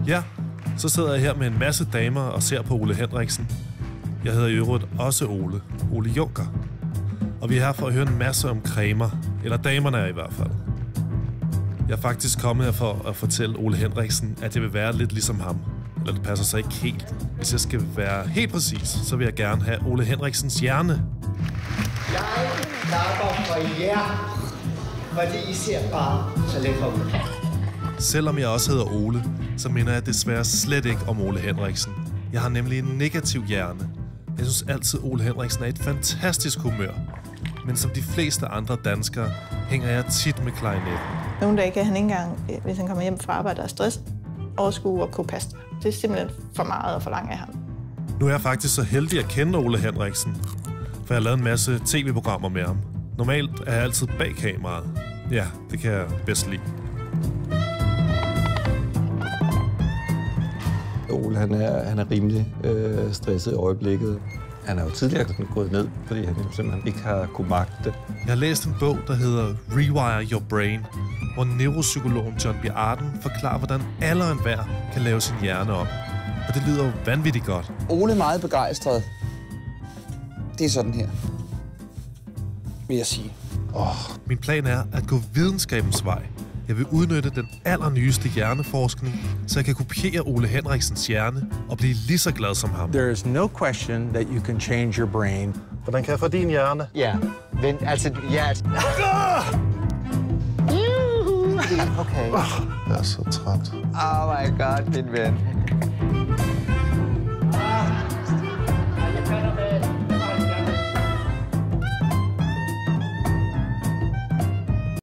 Ja, så sidder jeg her med en masse damer og ser på Ole Henriksen. Jeg hedder i øvrigt også Ole Junker. Og vi er her for at høre en masse om cremer, eller damerne er i hvert fald. Jeg er faktisk kommet her for at fortælle Ole Henriksen, at jeg vil være lidt ligesom ham. Eller det passer sig ikke helt. Hvis jeg skal være helt præcis, så vil jeg gerne have Ole Henriksens hjerne. Jeg klapper for jer, fordi I ser bare så lækker ud. Selvom jeg også hedder Ole, så minder jeg desværre slet ikke om Ole Henriksen. Jeg har nemlig en negativ hjerne. Jeg synes altid, Ole Henriksen er et fantastisk humør. Men som de fleste andre danskere, hænger jeg tit med klarinetten. Nogle dage kan han ikke engang, hvis han kommer hjem fra arbejde og er stresset, overskue og koge pasta. Det er simpelthen for meget og for langt af ham. Nu er jeg faktisk så heldig at kende Ole Henriksen, for jeg har lavet en masse tv-programmer med ham. Normalt er jeg altid bag kameraet. Ja, det kan jeg bedst lide. Ole, han er rimelig stresset i øjeblikket. Han er jo tidligere gået ned, fordi han simpelthen ikke har kunnet magte det. Jeg har læst en bog, der hedder Rewire Your Brain, hvor neuropsykologen John B. Arden forklarer, hvordan alle og enhver kan lave sin hjerne om. Og det lyder jo vanvittigt godt. Ole er meget begejstret. Det er sådan her, vil jeg sige. Min plan er at gå videnskabens vej. Jeg vil udnytte den allernyeste hjerneforskning, så jeg kan kopiere Ole Henriksens hjerne og blive lige så glad som ham. There is no question that you can change your brain. Hvordan kan jeg få din hjerne? Ja, men altså, ja. Okay. Jeg er så træt. Oh my god, min ven.